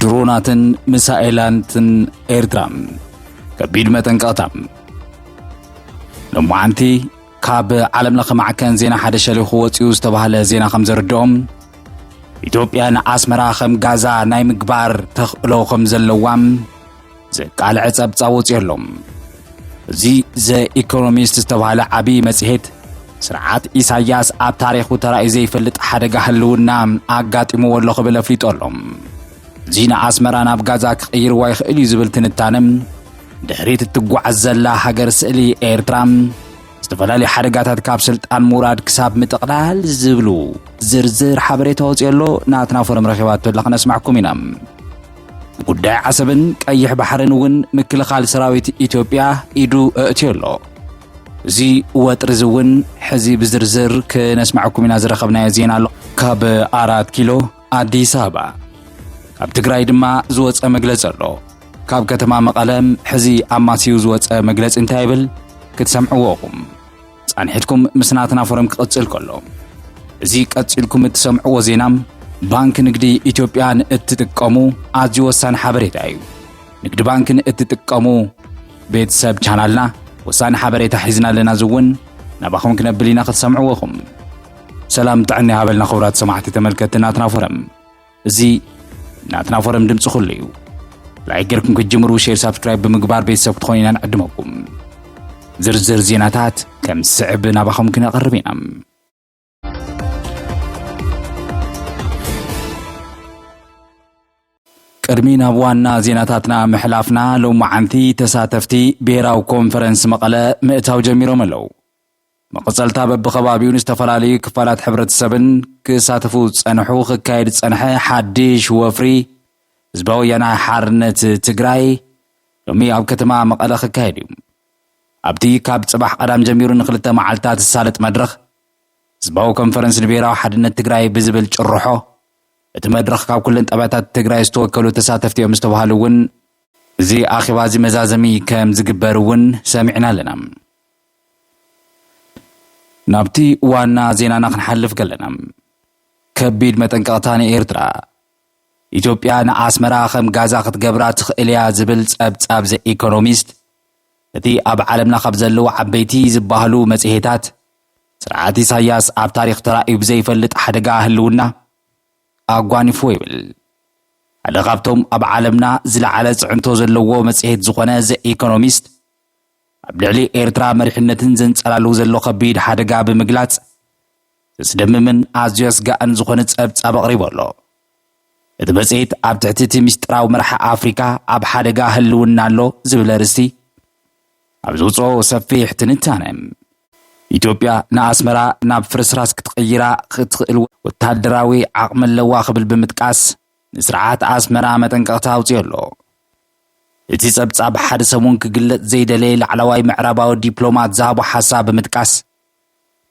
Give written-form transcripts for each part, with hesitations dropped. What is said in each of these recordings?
ድሮናትን ሚሳኤላትን ኤርትራም ከቢድ መጠንቀቕታም ለማዓንቲ ካብ ዓለም ለኸ ማዕከን ዜና ሓደ ሸሊኹ ወፂኡ ዝተባሃለ ዜና ከም ዘርድኦም ኢትዮጵያ ንኣስመራ ከም ጋዛ ናይ ምግባር ተኽእሎ ከም ዘለዋም ዘቃልዐ ጸብጻብ ወፂኡሎም እዚ ዘኢኮኖሚስት ዝተባሃለ ዓብይ መጽሔት ስርዓት ኢሳያስ ኣብ ታሪኹ ተራእዩ ዘይፈልጥ ሓደጋ ህልውና ኣጋጢምዎ ኣሎ ክብል ኣፍሊጦሎም ዚና ኣስመራ ናብ ጋዛ ክቕይርዋ ይኽእል እዩ ዝብል ትንታነም ድሕሪት እትጓዓዝ ዘላ ሃገር ስእሊ ኤርትራም ዝተፈላለዩ ሓደጋታት ካብ ስልጣን ሙራድ ክሳብ ምጥቕላል ዝብሉ ዝርዝር ሓበሬታ ወፂኡሎ ናትና ፎረም ረኺባት ተላ ክነስማዕኩም ኢና ጉዳይ ዓሰብን ቀይሕ ባሕርን እውን ምክልኻል ሰራዊት ኢትዮጵያ ኢዱ እእትየሎ እዚ ወጥሪ ዝውን ሕዚ ብዝርዝር ክነስማዕኩም ኢና ዝረኸብናዮ ዜና ኣሎ ካብ 4 ኪሎ ኣዲስ አበባ ካብ ትግራይ ድማ ዝወፀ መግለጽ ኣሎ ካብ ከተማ መቐለም ሕዚ ኣማሲዩ ዝወፀ መግለጽ እንታይ ይብል ክትሰምዕዎኹም ጻንሒትኩም ምስናትና ፎረም ክቕጽል ከሎ እዚ ቀጽልኩም እትሰምዕዎ ዜናም ባንክ ንግዲ ኢትዮጵያን እትጥቀሙ ኣዝዩ ወሳኒ ሓበሬታ እዩ ንግዲ ባንክን እትጥቀሙ ቤተሰብ ቻናልና ወሳኒ ሓበሬታ ሒዝና ኣለና ዝውን ናባኹም ክነብል ኢና ክትሰምዕዎኹም ሰላም ጥዕና ሃበልና ክቡራት ሰማዕቲ ተመልከትን ናትና ፎረም እዚ ናትና ፎረም ድምፂ ኩሉ እዩ ላይክ ጌርኩም ክጅምሩ ሼር ሳብስክራይብ ብምግባር ቤተሰብ ክትኾኑ ኢና ንዕድመኩም ዝርዝር ዜናታት ከም ስዕብ ናባኹም ክነቕርብ ኢና ቅድሚ ናብ ዋና ዜናታትና ምሕላፍና ሎማዓንቲ ተሳተፍቲ ብሄራዊ ኮንፈረንስ መቐለ ምእታው ጀሚሮም ኣለው መቐፀልታ በብኸባቢኡ ዝተፈላለዩ ክፋላት ሕብረተሰብን ክሳተፉ ፀንሑ ክካየድ ፀንሐ ሓድሽ ወፍሪ ህዝባዊ ወያነ ሓርነት ትግራይ ሎሚ ኣብ ከተማ መቐለ ክካየድ እዩ ኣብቲ ካብ ጽባሕ ቀዳም ጀሚሩ ንክልተ መዓልታት ዝሳለጥ መድረኽ ህዝባዊ ኮንፈረንስ ንብሄራዊ ሓድነት ትግራይ ብዝብል ጭርሖ እቲ መድረኽ ካብ ኩለን ጠባያታት ትግራይ ዝተወከሉ ተሳተፍቲ እዮም ዝተባሃሉ እውን እዚ ኣኼባ እዚ መዛዘሚ ከም ዝግበር እውን ሰሚዕና ኣለና ናብቲ ዋና ዜናና ክንሓልፍ ከለና ከቢድ መጠንቀቕታ ንኤርትራ ኢትዮጵያ ንኣስመራ ከም ጋዛ ክትገብራ ትኽእል እያ ዝብል ጸብጻብ ዘኢኮኖሚስት እቲ ኣብ ዓለምና ካብ ዘለዉ ዓበይቲ ዝበሃሉ መጽሔታት ስርዓት ኢሳያስ ኣብ ታሪኽ ተራእዩ ብዘይፈልጥ ሓደጋ ህልውና ኣጓኒፉ ይብል ሓደ ካብቶም ኣብ ዓለምና ዝለዓለ ጽዕንቶ ዘለዎ መጽሔት ዝኾነ ዘኢኮኖሚስት ኣብ ልዕሊ ኤርትራ መሪሕነትን ዘንጸላሉ ዘሎ ከቢድ ሓደጋ ብምግላጽ ዝስደምምን ኣዝዩ ኣስጋእን ዝኾነ ጸብጻብ ኣቕሪቡ ኣሎ እቲ መጽሔት ኣብ ትሕቲ እቲ ምስጢራዊ መራሒ ኣፍሪካ ኣብ ሓደጋ ህልውና ኣሎ ዝብል ኣርእስቲ ኣብ ዝውፅኦ ሰፊሕ ትንታነ ኢትዮጵያ ንኣስመራ ናብ ፍርስራስ ክትቕይራ ክትኽእል ወታደራዊ ዓቕሚ ኣለዋ ክብል ብምጥቃስ ንስርዓት ኣስመራ መጠንቀቕታ ኣውፅዩ ኣሎ እቲ ጸብጻብ ሓደ ሰሙን ክግለጽ ዘይደለየ ላዕለዋይ ምዕራባዊ ዲፕሎማት ዝሃቦ ሓሳብ ብምጥቃስ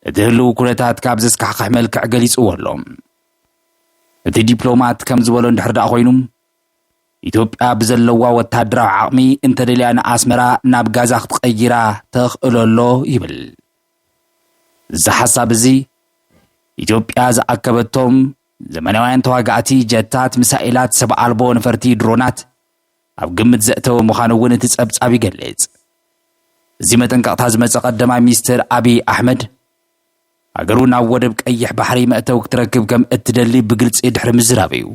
እቲ ህልው ኩነታት ካብ ዘስካሕክሕ መልክዕ ገሊጽዎ ኣሎ እቲ ዲፕሎማት ከም ዝበሎ እንድሕር ዳኣ ኮይኑ ኢትዮጵያ ብዘለዋ ወታደራዊ ዓቕሚ እንተደልያ ንኣስመራ ናብ ጋዛ ክትቐይራ ተኽእለሎ ይብል እዚ ሓሳብ እዚ ኢትዮጵያ ዝኣከበቶም ዘመናውያን ተዋጋእቲ ጀታት ሚሳኤላት ሰብ ኣልቦ ነፈርቲ ድሮናት ኣብ ግምት ዘእተወ ምዃኑ እውን እቲ ጸብጻብ ይገልጽ እዚ መጠንቀቕታ ዝመጸ ቀዳማይ ሚኒስትር ኣብይ ኣሕመድ ሃገሩ ናብ ወደብ ቀይሕ ባሕሪ መእተው ክትረክብ ከም እትደሊ ብግልፂ ድሕሪ ምዝራብ እዩ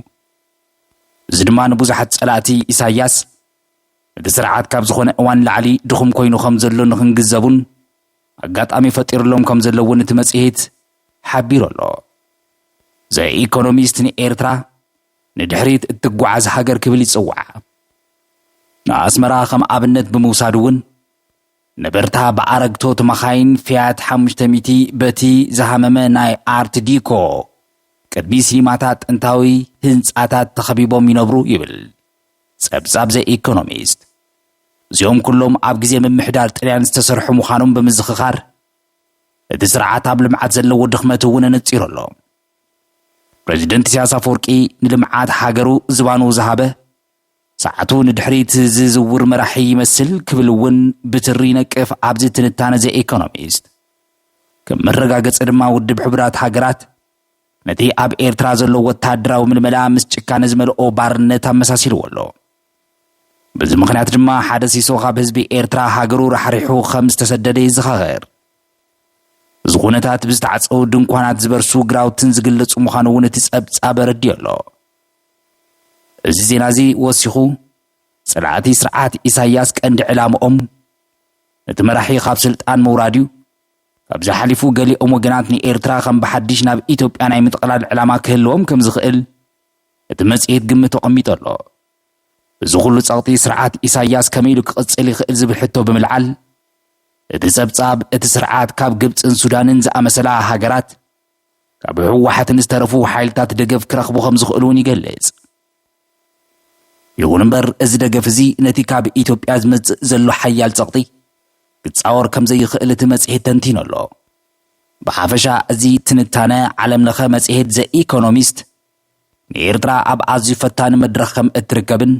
እዚ ድማ ንብዙሓት ጸላእቲ ኢሳያስ እቲ ስርዓት ካብ ዝኾነ እዋን ላዕሊ ድኹም ኮይኑ ከም ዘሎ ንክንግዘቡን ኣጋጣሚ ፈጢሩሎም ከም ዘሎ እውን እቲ መጽሔት ሓቢሩ ኣሎ ዘኢኮኖሚስት ንኤርትራ ንድሕሪት እትጓዓዝ ሃገር ክብል ይጽዋዕ ንኣስመራ ከም ኣብነት ብምውሳድ እውን ነበርታ ብኣረግቶ ተመኻይን ፊያት 500 በቲ ዝሃመመ ናይ ኣርት ዲኮ ቅድሚ ሲኒማታት ጥንታዊ ህንጻታት ተኸቢቦም ይነብሩ ይብል ጸብጻብ ዘኢኮኖሚስት እዚኦም ኩሎም ኣብ ግዜ ምምሕዳር ጣልያን ዝተሰርሑ ምዃኖም ብምዝኽኻር እቲ ስርዓት ኣብ ልምዓት ዘለዎ ድኽመት እውን ነጺሩ ኣሎ ፕሬዚደንት ኢሳያስ አፈወርቂ ንልምዓት ሃገሩ ዝባኑ ዝሃበ ሰዓቱ ንድሕሪት ዝዝውር መራሒ ይመስል ክብል እውን ብትሪ ነቅፍ ኣብዚ ትንታነ ዘኢኮኖሚስት ከም መረጋገፂ ድማ ውድብ ሕብራት ሃገራት ነቲ ኣብ ኤርትራ ዘሎ ወታደራዊ ምልመላ ምስ ጭካነ ዝመልኦ ባርነት ኣመሳሲልዎ ኣሎ። በዚ ምኽንያት ድማ ሓደ ሲሶ ካብ ህዝቢ ኤርትራ ሃገሩ ራሕሪሑ ከም ዝተሰደደ ይዘኻኸር። እዚ ኩነታት ብዝተዓፀው ድንኳናት ዝበርሱ ግራውትን ዝግለጹ ምዃኑ እውን እቲ ጸብጻብ ረዲዩ ኣሎ። እዚ ዜና እዚ ወሲኹ ጸላእቲ ስርዓት ኢሳያስ ቀንዲ ዕላምኦም ነቲ መራሒ ካብ ስልጣን ምውራድ እዩ። ካብዚ ሓሊፉ ገሊኦም ወገናት ንኤርትራ ከም ብሓድሽ ናብ ኢትዮጵያ ናይ ምጥቕላል ዕላማ ክህልዎም ከም ዝኽእል እቲ መጽሔት ግምት ተቐሚጡ ኣሎ። እዚ ኩሉ ጸቕጢ ስርዓት ኢሳያስ ከመይ ኢሉ ክቕጽል ይኽእል ዝብል ሕቶ ብምልዓል እቲ ጸብጻብ እቲ ስርዓት ካብ ግብፅን ሱዳንን ዝኣመሰላ ሃገራት ካብ ህወሓትን ዝተረፉ ሓይልታት ደገፍ ክረኽቡ ከም ዝኽእሉ እውን ይገልጽ። ይኹን እምበር እዚ ደገፍ እዚ ነቲ ካብ ኢትዮጵያ ዝመጽእ ዘሎ ሓያል ጸቕጢ ክጻወር ከም ዘይኽእል እቲ መጽሔት ተንቲኑ ኣሎ። ብሓፈሻ እዚ ትንታነ ዓለም ለኸ መጽሔት ዘ ኢኮኖሚስት ንኤርትራ ኣብ ኣዝዩ ፈታኒ መድረኽ ከም እትርከብን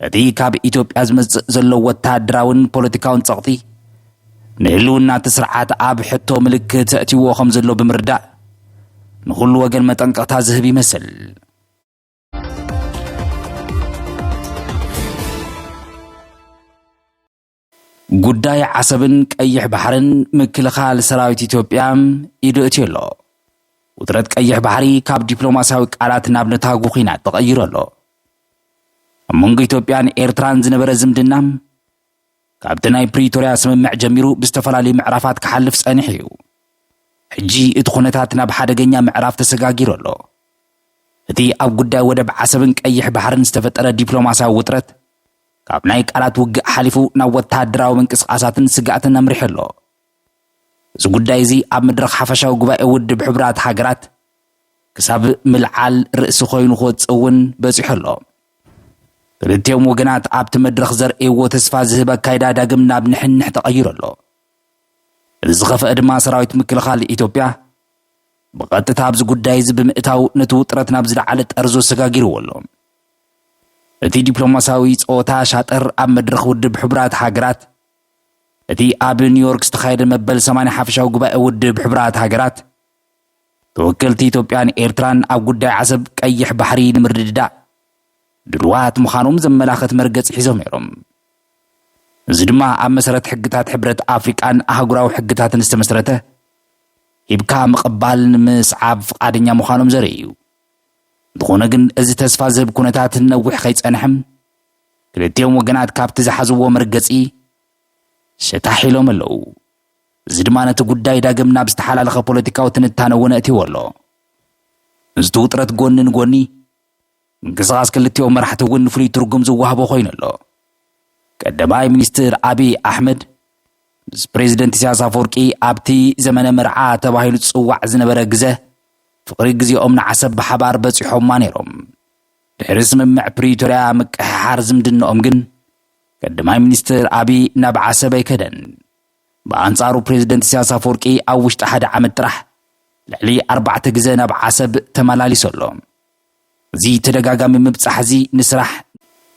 እቲ ካብ ኢትዮጵያ ዝመጽእ ዘሎ ወታደራውን ፖለቲካውን ጸቕጢ ንህልውና እቲ ስርዓት ኣብ ሕቶ ምልክት ተእትይዎ ከም ዘሎ ብምርዳእ ንኹሉ ወገን መጠንቀቕታ ዝህብ ይመስል። ጉዳይ ዓሰብን ቀይሕ ባሕርን ምክልኻል ሰራዊት ኢትዮጵያ ኢዱ እትዩ ኣሎ። ውጥረት ቀይሕ ባሕሪ ካብ ዲፕሎማስያዊ ቃላት ናብ ነታጉ ኺናት ተቐይሩ ኣሎ። ኣብ መንጎ ኢትዮጵያን ኤርትራን ዝነበረ ዝምድና ካብቲ ናይ ፕሪቶርያ ስምምዕ ጀሚሩ ብዝተፈላለዩ ምዕራፋት ክሓልፍ ጸኒሑ እዩ። ሕጂ እቲ ኩነታት ናብ ሓደገኛ ምዕራፍ ተሰጋጊሩ ኣሎ። እቲ ኣብ ጉዳይ ወደብ ዓሰብን ቀይሕ ባሕርን ዝተፈጠረ ዲፕሎማስያዊ ውጥረት ካብ ናይ ቃላት ውግእ ሓሊፉ ናብ ወታደራዊ ምንቅስቓሳትን ስጋኣትን ኣምሪሑ ኣሎ። እዚ ጉዳይ እዚ ኣብ መድረኽ ሓፈሻዊ ጉባኤ ውድብ ሕቡራት ሃገራት ክሳብ ምልዓል ርእሲ ኮይኑ ክወፅእ እውን በፂሑ ኣሎ። ክልቲኦም ወገናት ኣብቲ መድረኽ ዘርእይዎ ተስፋ ዝህብ ኣካይዳ ዳግም ናብ ንሕንሕ ተቐይሩ ኣሎ። እዚ ዝኸፍአ ድማ ሰራዊት ምክልኻል ኢትዮጵያ ብቐጥታ ኣብዚ ጉዳይ እዚ ብምእታው ነቲ ውጥረት ናብ ዝለዓለ ጠርዞ ሰጋጊርዎ ኣሎ። እቲ ዲፕሎማስያዊ ጸወታ ሻጥር ኣብ መድረኽ ውድብ ሕቡራት ሃገራት እቲ ኣብ ኒውዮርክ ዝተኻየደ መበል 80 ሓፈሻዊ ጉባኤ ውድብ ሕቡራት ሃገራት ተወከልቲ ኢትዮጵያን ኤርትራን ኣብ ጉዳይ ዓሰብ ቀይሕ ባሕሪ ንምርድዳእ ድልዋት ምዃኖም ዘመላኽት መርገጽ ሒዞም ነይሮም። እዚ ድማ ኣብ መሰረት ሕግታት ሕብረት ኣፍሪቃን ኣህጉራዊ ሕግታትን ዝተመስረተ ሂብካ ምቕባል ንምስዓብ ፍቓደኛ ምዃኖም ዘርኢ እዩ። እንተኾነ ግን እዚ ተስፋ ዝህብ ኩነታት ነዊሕ ከይጸንሕም ክልቲኦም ወገናት ካብቲ ዝሓዝዎ መርገጺ ሸታሒሎም ኣለዉ። እዚ ድማ ነቲ ጉዳይ ዳግም ናብ ዝተሓላለኸ ፖለቲካዊ ትንታነ እውን እትይዎ ኣሎ። እዚ ውጥረት ጎኒ ንጎኒ ምንቅስቓስ ክልቲኦም መራሕቲ እውን ፍሉይ ትርጉም ዝወሃቦ ኮይኑ ኣሎ። ቀዳማይ ሚኒስትር ኣብይ ኣሕመድ ምስ ፕሬዚደንት ኢሳያስ ኣፈወርቂ ኣብቲ ዘመነ መርዓ ተባሂሉ ዝጽዋዕ ዝነበረ ግዜ ፍቕሪ ግዚኦም ንዓሰብ ብሓባር በፂሖማ ነይሮም። ድሕሪ ስምምዕ ፕሪቶርያ ምቅሕሓር ዝምድንኦም ግን ቀዳማይ ሚኒስትር ኣብይ ናብ ዓሰብ ኣይከደን። ብኣንጻሩ ፕሬዚደንት ኢሳያስ ኣፈወርቂ ኣብ ውሽጢ ሓደ ዓመት ጥራሕ ልዕሊ 4 ግዜ ናብ ዓሰብ ተመላሊሱ ኣሎ። እዚ ተደጋጋሚ ምብጻሕ እዚ ንስራሕ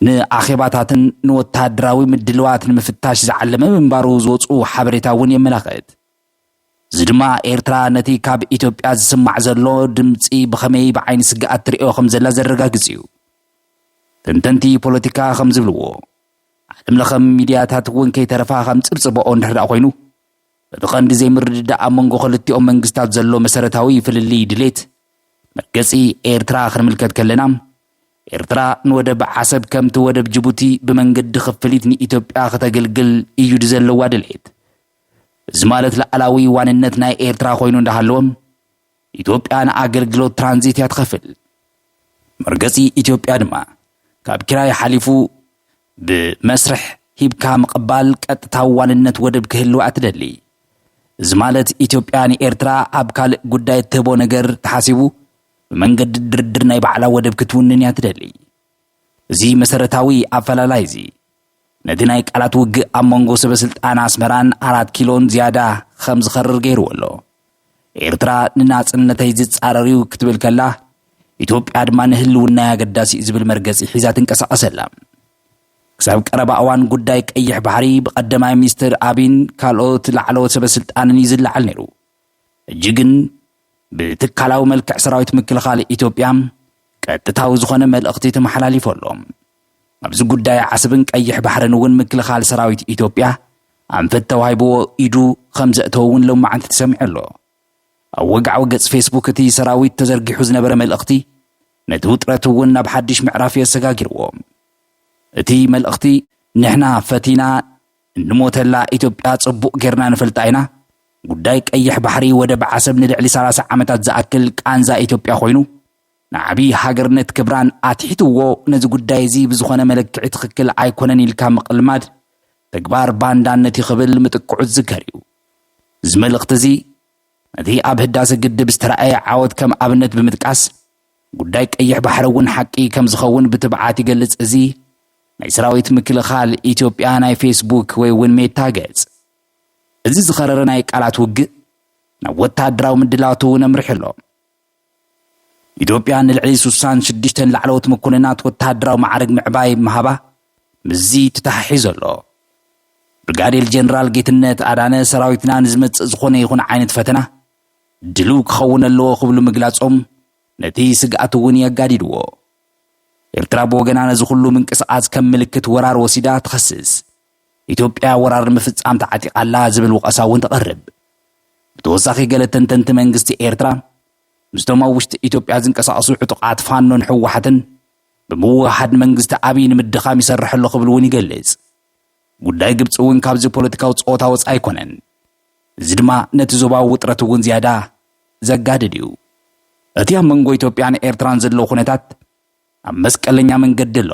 ንኣኼባታትን ንወታደራዊ ምድልዋት ንምፍታሽ ዝዓለመ ምንባሩ ዝወፁ ሓበሬታ እውን የመላኽት። እዚ ድማ ኤርትራ ነቲ ካብ ኢትዮጵያ ዝስማዕ ዘሎ ድምፂ ብኸመይ ብዓይኒ ስግኣት ትሪኦ ከም ዘላ ዘረጋግጽ እዩ። ተንተንቲ ፖለቲካ ከም ዝብልዎ ዓለም ለኸ ሚድያታት እውን ከይተረፋ ከም ጽብጽብኦ እንድሕር ኮይኑ በቲ ቀንዲ ዘይምርድዳእ ኣብ መንጎ ክልቲኦም መንግስታት ዘሎ መሰረታዊ ፍልሊ ድሌት መርገጺ ኤርትራ ክንምልከት ከለና ኤርትራ ንወደብ ዓሰብ ከምቲ ወደብ ጅቡቲ ብመንገዲ ክፍሊት ንኢትዮጵያ ከተገልግል እዩ ዘለዋ ድሌት። እዚ ማለት ላዕላዊ ዋንነት ናይ ኤርትራ ኮይኑ እንዳሃለዎም ኢትዮጵያ ንኣገልግሎት ትራንዚት እያ ትኸፍል። መርገጺ ኢትዮጵያ ድማ ካብ ኪራይ ሓሊፉ ብመስርሕ ሂብካ ምቕባል ቀጥታዊ ዋንነት ወደብ ክህልዋ ትደሊ። እዚ ማለት ኢትዮጵያ ንኤርትራ ኣብ ካልእ ጉዳይ እትህቦ ነገር ተሓሲቡ ብመንገዲ ድርድር ናይ ባዕላ ወደብ ክትውንን እያ ትደሊ። እዚ መሰረታዊ ኣፈላላይ እዚ ነቲ ናይ ቃላት ውግእ ኣብ መንጎ ሰበስልጣን ኣስመራን 4 ኪሎን ዝያዳ ከም ዝኸርር ገይርዎ ኣሎ። ኤርትራ ንናጽነተይ ዝጻረር እዩ ክትብል ከላ ኢትዮጵያ ድማ ንህልውና ኣገዳሲ ዝብል መርገጺ ሒዛ ትንቀሳቐስ ኣላ። ክሳብ ቀረባ እዋን ጉዳይ ቀይሕ ባሕሪ ብቀዳማይ ሚኒስትር ኣብይን ካልኦት ላዕለዎት ሰበስልጣንን ይዝለዓል ነይሩ። ሕጂ ግን ብትካላዊ መልክዕ ሰራዊት ምክልኻል ኢትዮጵያ ቀጥታዊ ዝኾነ መልእኽቲ ተመሓላሊፈሎም። ኣብዚ ጉዳይ ዓሰብን ቀይሕ ባሕርን እውን ምክልኻል ሰራዊት ኢትዮጵያ ኣንፈት ተዋሂብዎ ኢዱ ከም ዘእተውን ሎማዓንቲ ተሰሚዑ ኣሎ። ኣብ ወግዓዊ ገጽ ፌስቡክ እቲ ሰራዊት ተዘርጊሑ ዝነበረ መልእኽቲ ነቲ ውጥረት እውን ናብ ሓድሽ ምዕራፍ የሰጋጊርዎ። እቲ መልእኽቲ ንሕና ፈቲና እንሞተላ ኢትዮጵያ ጽቡቕ ጌርና ንፈልጣ ኢና፣ ጉዳይ ቀይሕ ባሕሪ ወደብ ዓሰብ ንልዕሊ 30 ዓመታት ዝኣክል ቃንዛ ኢትዮጵያ ኮይኑ ንዓብዪ ሃገርነት ክብራን ኣትሒትዎ ነዚ ጉዳይ እዚ ብዝኾነ መለክዒ ትኽክል ኣይኮነን ኢልካ ምቕልማድ ተግባር ባንዳነት ይኽብል ምጥቅዑ ዝዝከር እዩ። እዚ መልእኽቲ እዚ ነቲ ኣብ ህዳሴ ግድብ ዝተረኣየ ዓወት ከም ኣብነት ብምጥቃስ ጉዳይ ቀይሕ ባሕሪ እውን ሓቂ ከም ዝኸውን ብትብዓት ይገልጽ። እዚ ናይ ሰራዊት ምክልኻል ኢትዮጵያ ናይ ፌስቡክ ወይ እውን ሜታ ገጽ እዚ ዝኸረረ ናይ ቃላት ውግእ ናብ ወታደራዊ ምድላቱ ነምርሕ ኣሎ። ኢትዮጵያ ንልዕሊ 66 ላዕለዎት መኮንናት ወታደራዊ ማዕረግ ምዕባይ ምሃባ ምዚ ተታሒዙ ኣሎ። ብርጋዴር ጀነራል ጌትነት ኣዳነ ሰራዊትና ንዝመጽእ ዝኾነ ይኹን ዓይነት ፈተና ድሉው ክኸውን ኣለዎ ክብሉ ምግላጾም ነቲ ስግኣት እውን የጋዲድዎ። ኤርትራ ብወገና ነዚ ኩሉ ምንቅስቓስ ከም ምልክት ወራር ወሲዳ ትኸስስ፣ ኢትዮጵያ ወራር ምፍጻም ተዓጢቓላ ዝብል ወቐሳ እውን ተቐርብ። ብተወሳኺ ገለ ተንተንቲ መንግስቲ ኤርትራ ምስቶም ኣብ ውሽጢ ኢትዮጵያ ዝንቀሳቐሱ ዕጡቓት ፋኖን ሕወሓትን ብምውህሃድ መንግስቲ ኣብይ ንምድኻም ይሰርሕ ኣሎ ክብል እውን ይገልጽ። ጉዳይ ግብፂ እውን ካብዚ ፖለቲካዊ ፆታ ወፃኢ ኣይኮነን። እዚ ድማ ነቲ ዞባዊ ውጥረት እውን ዝያዳ ዘጋድድ እዩ። እቲ ኣብ መንጎ ኢትዮጵያን ኤርትራን ዘለዎ ኩነታት ኣብ መስቀለኛ መንገዲ ኣሎ።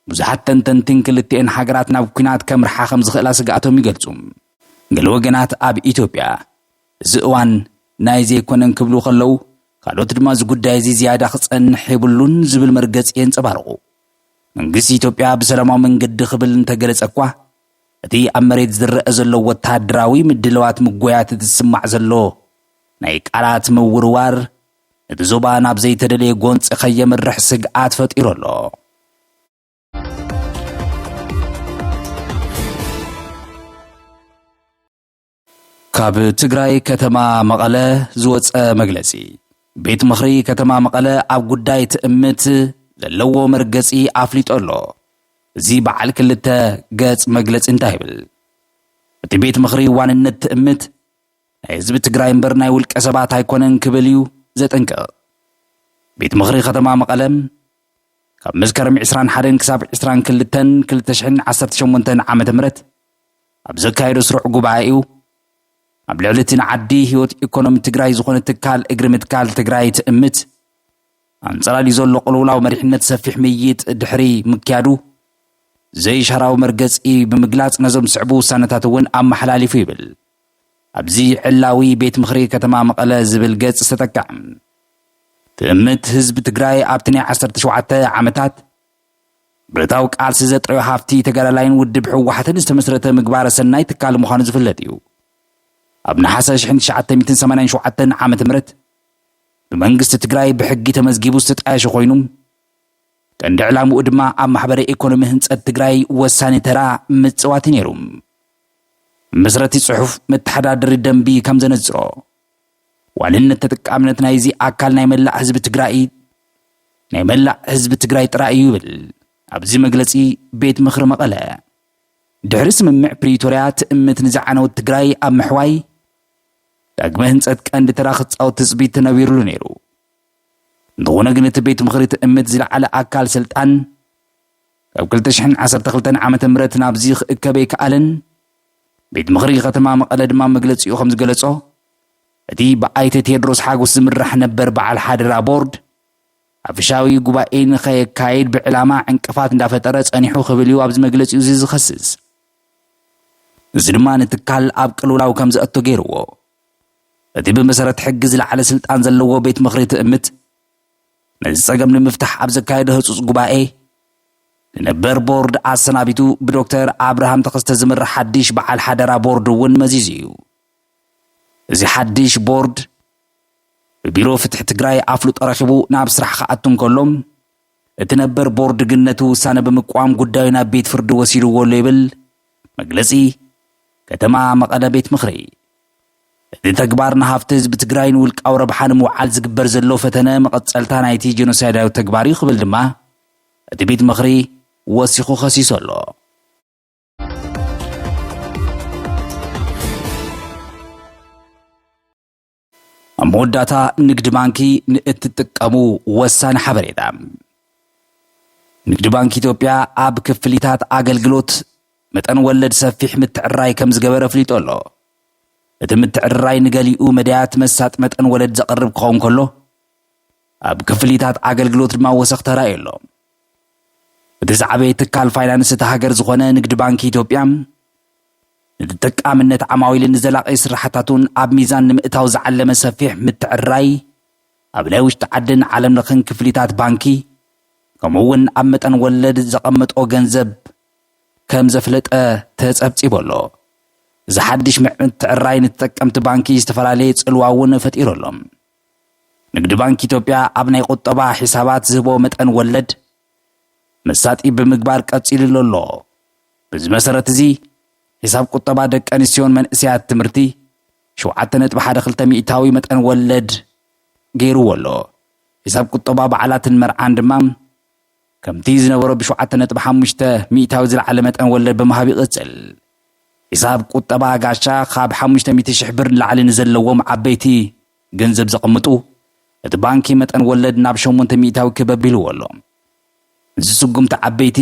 ብዙሓት ተንተንትን ክልቲአን ሃገራት ናብ ኩናት ከምርሓ ከም ዝኽእላ ስግኣቶም ይገልጹ። ገለ ወገናት ኣብ ኢትዮጵያ እዚ እዋን ናይ ዘይኮነን ክብሉ ከለዉ፣ ካልኦት ድማ እዚ ጉዳይ እዚ ዝያዳ ክጸንሕ የብሉን ዝብል መርገፂ የንጸባርቑ። መንግስቲ ኢትዮጵያ ብሰላማዊ መንገዲ ክብል እንተገለጸ እኳ እቲ ኣብ መሬት ዝረአ ዘሎ ወታደራዊ ምድለዋት ምጎያት ዝስማዕ ዘሎ ናይ ቃላት ምውርዋር እቲ ዞባ ናብ ዘይተደለየ ጎንፂ ከየምርሕ ስግኣት ፈጢሩ ኣሎ። ካብ ትግራይ ከተማ መቐለ ዝወፀ መግለፂ ቤት ምኽሪ ከተማ መቐለ ኣብ ጉዳይ ትእምት ዘለዎ መርገፂ ኣፍሊጡ ኣሎ። እዚ በዓል ክልተ ገጽ መግለፂ እንታይ ይብል? እቲ ቤት ምኽሪ ዋንነት ትእምት ናይ ህዝቢ ትግራይ እምበር ናይ ውልቀ ሰባት ኣይኮነን ክብል እዩ ዘጠንቅቕ። ቤት ምኽሪ ከተማ መቐለ ካብ መስከረም 21 ክሳብ 22 2018 ዓ.ም ኣብ ዘካየዶ ስሩዕ ጉባኤኡ ኣብ ልዕሊ እቲ ንዓዲ ህይወት ኢኮኖሚ ትግራይ ዝኾነ ትካል እግሪ ምትካል ትግራይ ትእምት ኣንጸላሊ ዘሎ ቅልውላዊ መሪሕነት ሰፊሕ ምይይጥ ድሕሪ ምክያዱ ዘይሻራዊ መርገፂ ብምግላጽ ነዞም ስዕቡ ውሳነታት እውን ኣመሓላሊፉ ይብል። ኣብዚ ዕላዊ ቤት ምኽሪ ከተማ መቐለ ዝብል ገጽ ዝተጠቅዐ ትእምት ህዝቢ ትግራይ ኣብቲ ናይ 17 ዓመታት ብረታዊ ቃልሲ ዘጥረዮ ሃፍቲ ተጋዳላይን ውድብ ሕወሓትን ዝተመስረተ ምግባረ ሰናይ ትካል ምዃኑ ዝፍለጥ እዩ። ኣብ ነሓሰ 1987 ዓ.ም ብመንግስቲ ትግራይ ብሕጊ ተመዝጊቡ ዝተጣየሸ ኮይኑ ቀንዲ ዕላምኡ ድማ ኣብ ማሕበረ ኢኮኖሚ ህንፀት ትግራይ ወሳኒ ተራ ምፅዋት ነይሩ። መስረቲ ጽሑፍ መተሓዳደሪ ደንቢ ከም ዘነጽሮ ዋልነት ተጠቃምነት ናይዚ ኣካል ናይ መላእ ህዝቢ ትግራይ ጥራይ እዩ ይብል። ኣብዚ መግለፂ ቤት ምኽሪ መቐለ ድሕሪ ስምምዕ ፕሪቶርያ ትእምት ንዝዓነወት ትግራይ ኣብ ምሕዋይ ዳግመ ህንፀት ቀንዲ ተራ ክጻወት ትፅቢት ተነቢሩሉ ነይሩ። እንተኾነ ግን እቲ ቤት ምኽሪ ትእምት ዝለዓለ ኣካል ስልጣን ካብ 2012 ዓ.ም ናብዚ ክእከብ ኣይከኣለን። ቤት ምኽሪ ከተማ መቐለ ድማ መግለፂኡ ከም ዝገለጾ እቲ ብኣይተ ቴዎድሮስ ሓጎስ ዝምራሕ ነበር በዓል ሓደራ ቦርድ ኣፍሻዊ ጉባኤ ንኸየካይድ ብዕላማ ዕንቅፋት እንዳፈጠረ ጸኒሑ ክብል እዩ ኣብዚ መግለፂኡ እዚ ዝኸስስ። እዚ ድማ ንትካል ኣብ ቅልውላው ከም ዘእቶ ገይርዎ። እቲ ብመሰረት ሕጊ ዝለዓለ ስልጣን ዘለዎ ቤት ምኽሪ ትእምት ነዚ ጸገም ንምፍታሕ ኣብ ዘካየደ ህፁፅ ጉባኤ ንነበር ቦርድ ኣሰናቢቱ ብዶክተር ኣብርሃም ተኸስተ ዝምራሕ ሓድሽ በዓል ሓደራ ቦርድ እውን መዚዙ እዩ። እዚ ሓድሽ ቦርድ ብቢሮ ፍትሒ ትግራይ ኣፍሉጦ ረኺቡ ናብ ስራሕ ክኣቱ እንከሎም እቲ ነበር ቦርድ ግን ነቲ ውሳነ ብምቋም ጉዳዩ ናብ ቤት ፍርዲ ወሲድዎ ኣሎ ይብል መግለፂ ከተማ መቐለ ቤት ምኽሪ። እቲ ተግባርና ሃፍቲ ህዝቢ ትግራይን ውልቃዊ ረብሓን ምውዓል ዝግበር ዘሎ ፈተነ መቐፀልታ ናይቲ ጄኖሳይዳዊ ተግባር እዩ ክብል ድማ እቲ ቤት ምኽሪ ወሲኹ ኸሲሱ ኣሎ። መወዳእታ ንግዲ ባንኪ ንእትጥቀሙ ወሳኒ ሓበሬታ። ንግዲ ባንኪ ኢትዮጵያ ኣብ ክፍሊታት ኣገልግሎት መጠን ወለድ ሰፊሕ ምትዕርራይ ከም ዝገበረ ፍሊጡ ኣሎ። እቲ ምትዕርራይ ንገሊኡ መድያት መሳጥ መጠን ወለድ ዘቕርብ ክኸውን ከሎ ኣብ ክፍሊታት ኣገልግሎት ድማ ወሰኽ ተራእዩ ኣሎ። እቲ ዝዓበየ ትካል ፋይናንስ እቲ ሃገር ዝኾነ ንግዲ ባንኪ ኢትዮጵያ ንተጠቃምነት ዓማዊልን ንዘላቒ ስራሕታቱን ኣብ ሚዛን ንምእታው ዝዓለመ ሰፊሕ ምትዕርራይ ኣብ ናይ ውሽጢ ዓድን ዓለም ለኽን ክፍሊታት ባንኪ ከምኡውን ኣብ መጠን ወለድ ዘቐመጦ ገንዘብ ከም ዘፍለጠ ተጸብጺቡ ኣሎ። እዚ ሓድሽ ምትዕርራይ ንተጠቀምቲ ባንኪ ዝተፈላለየ ጽልዋ እውን ፈጢሩ ኣሎ። ንግዲ ባንኪ ኢትዮጵያ ኣብ ናይ ቁጠባ ሒሳባት ዝህቦ መጠን ወለድ መሳጢ ብምግባር ቀጺሉ ኣሎ። በዚ መሰረት እዚ ሒሳብ ቁጠባ ደቂ ኣንስትዮን መንእስያት ትምህርቲ 7.12 ሚእታዊ መጠን ወለድ ገይሩዎ ኣሎ። ሒሳብ ቁጠባ በዓላትን መርዓን ድማ ከምቲ ዝነበሮ ብ7.5 ሚእታዊ ዝለዓለ መጠን ወለድ ብምሃብ ይቕጽል። ሒሳብ ቁጠባ ጋሻ ካብ 500,000 ብር ንላዕሊ ንዘለዎም ዓበይቲ ገንዘብ ዘቐምጡ እቲ ባንኪ መጠን ወለድ ናብ 8 ሚእታዊ ክበቢልዎ ኣሎ። እዚ ስጉምቲ ዓበይቲ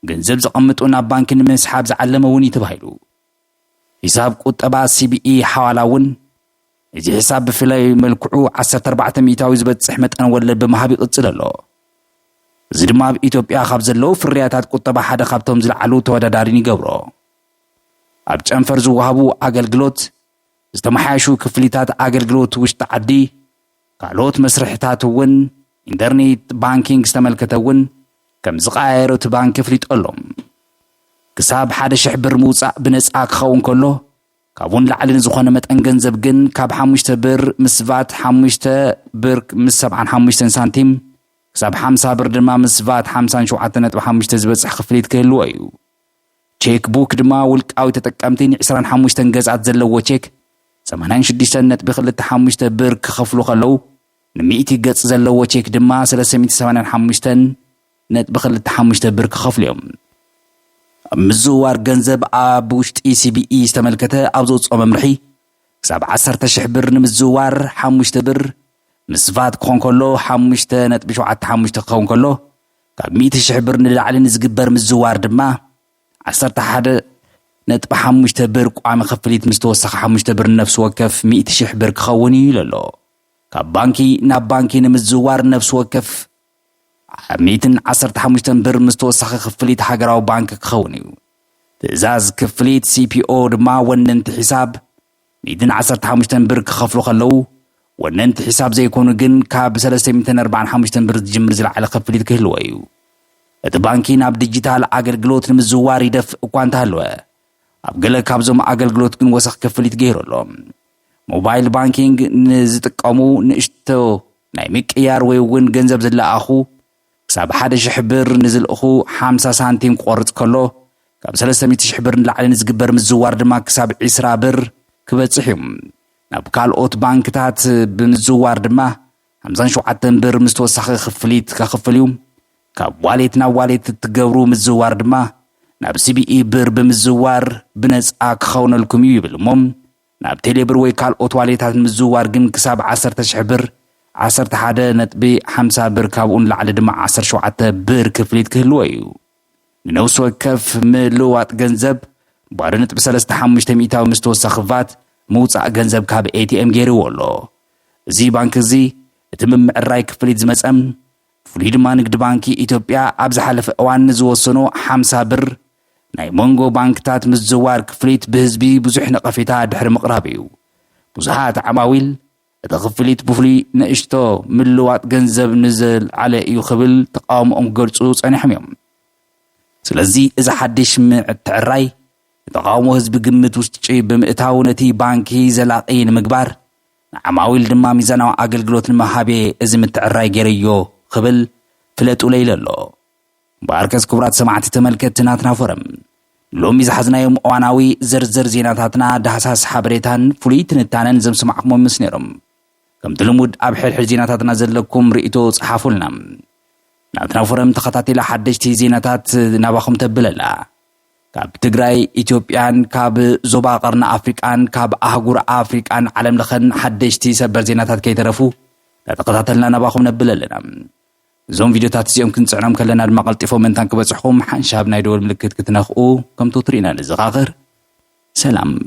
ገንዘብ ዘቐምጡ ናብ ባንኪ ንምስሓብ ዝዓለመ እውን ተባሂሉ። ሒሳብ ቁጠባ ሲቢኢ ሓዋላ እውን እዚ ሒሳብ ብፍላይ መልክዑ 14 ሚእታዊ ዝበፅሕ መጠን ወለድ ብምሃብ ይቕጽል ኣሎ። እዚ ድማ ኣብ ኢትዮጵያ ካብ ዘለዉ ፍርያታት ቁጠባ ሓደ ካብቶም ዝለዓሉ ተወዳዳሪን ይገብሮ። ኣብ ጨንፈር ዝወሃቡ ኣገልግሎት ዝተመሓየሹ ክፍሊታት ኣገልግሎት ውሽጢ ዓዲ ካልኦት መስርሕታት እውን ኢንተርኔት ባንኪንግ ዝተመልከተ እውን ከም ዝቐያየሮ እቲ ባንኪ ፍሊጡ ኣሎ። ክሳብ 1,000 ብር ምውፃእ ብነፃ ክኸውን ከሎ ካብኡን ላዕሊ ዝኾነ መጠን ገንዘብ ግን ካብ 5 ብር ምስ ቫት 5 ብር ምስ 75 ሳንቲም ክሳብ 50 ብር ድማ ምስ ቫት 57.5 ዝበፅሕ ክፍሊት ክህልዎ እዩ። ቼክ ቡክ ድማ ውልቃዊ ተጠቀምቲ 25 ገጻት ዘለዎ ቼክ 86.25 ብር ክኸፍሉ ከለዉ ን100 ገጽ ዘለዎ ቼክ ድማ 385.25 ብር ክኸፍሉ እዮም። ኣብ ምዝውዋር ገንዘብ ኣብ ውሽጢ ሲቢኢ ዝተመልከተ ኣብ ዘውፅኦ መምርሒ ክሳብ 10,000 ብር ንምዝውዋር 5 ብር ምስ ቫት ክኾን ከሎ 5.75 ክኸውን ከሎ ካብ 100,000 ብር ንላዕሊ ንዝግበር ምዝውዋር ድማ 11.5 ብር ቋሚ ክፍሊት ምስ ተወሰኸ 5 ብር ነፍሲ ወከፍ 100,000 ብር ክኸውን እዩ ኣሎ። ካብ ባንኪ ናብ ባንኪ ንምዝውዋር ነፍሲ ወከፍ 115 ብር ምስ ተወሰኸ ክፍሊት ሃገራዊ ባንክ ክኸውን እዩ። ትእዛዝ ክፍሊት ሲፒኦ ድማ ወነንቲ ሒሳብ 115 ብር ክኸፍሉ ከለዉ ወነንቲ ሒሳብ ዘይኮኑ ግን ካብ 345 ብር ዝጅምር ዝለዓለ ክፍሊት ክህልዎ እዩ። እቲ ባንኪ ናብ ዲጂታል ኣገልግሎት ንምዝውዋር ይደፍእ እኳ እንተሃለወ ኣብ ገለ ካብዞም ኣገልግሎት ግን ወሰኽ ክፍሊት ገይሩ ኣሎ። ሞባይል ባንኪንግ ንዝጥቀሙ ንእሽቶ ናይ ምቅያር ወይ እውን ገንዘብ ዝለኣኹ ክሳብ 1,000 ብር ንዝልእኹ 50 ሳንቲም ክቆርፅ ከሎ ካብ 300,000 ብር ንላዕሊ ንዝግበር ምዝውዋር ድማ ክሳብ 20 ብር ክበፅሕ እዩ። ናብ ካልኦት ባንክታት ብምዝውዋር ድማ 57 ብር ምስ ተወሳኺ ክፍሊት ከኽፍል እዩ። ካብ ዋሌት ናብ ዋሌት እትገብሩ ምዝውዋር ድማ ናብ ሲቢኢ ብር ብምዝውዋር ብነፃ ክኸውነልኩም እዩ ይብል እሞ ናብ ቴሌብር ወይ ካልኦት ዋሌታት ምዝውዋር ግን ክሳብ 10,000 ብር 11.50 ብር ካብኡን ላዕሊ ድማ 17 ብር ክፍሊት ክህልዎ እዩ። ንነፍሲ ወከፍ ምልውዋጥ ገንዘብ 0.35 ሚእታዊ ምስ ተወሳኺ ቫት ምውፃእ ገንዘብ ካብ ኤቲኤም ገይርዎ ኣሎ። እዚ ባንኪ እዚ እቲ ምምዕራይ ክፍሊት ዝመፀም ፍሉይ ድማ ንግዲ ባንኪ ኢትዮጵያ ኣብ ዝሓለፈ እዋን ዝወሰኖ 50 ብር ናይ መንጎ ባንክታት ምዝውዋር ክፍሊት ብህዝቢ ብዙሕ ነቐፌታ ድሕሪ ምቕራብ እዩ። ብዙሓት ዓማዊል እቲ ክፍሊት ብፍሉይ ንእሽቶ ምልውዋጥ ገንዘብ ንዝለዓለ እዩ ክብል ተቃውሞኦም ክገልጹ ጸኒሖም እዮም። ስለዚ እዚ ሓድሽ ምትዕርራይ ተቃውሞ ህዝቢ ግምት ውሽጢ ብምእታው ነቲ ባንኪ ዘላቒ ንምግባር ንዓማዊል ድማ ሚዛናዊ ኣገልግሎት ንምሃብ እዚ ምትዕርራይ ገይረዮ ክብል ፍለጡ ለይሉ ኣሎ። ባርከስ ክቡራት ሰማዕቲ ተመልከትቲ ናትና ፎረም لومي زحزنايوم أواناوي زرزر زيناتاتنا دحساس حبريتان فلي تنتانن زمسمعكم مسنيرم كم تلمود أبحل زيناتاتنا زلكم رئيتو صحافولنا ناتنا فرم تخطاتي لحدشتي زيناتات نباخم تبللا كاب تجراي إثيوبيان كاب زوبا قرن أفريقان كاب أهجور أفريقان عالم لخن حدشتي سبر زيناتات كي ترفو تقطعتلنا نباخم نبللنا زوم فيديو تاتي يمكن تسعنام كلنا المقال تفو من تانك بصحكم حنشاب نايدول ملكت كتناخو كم تطرينا للزغاغر سلام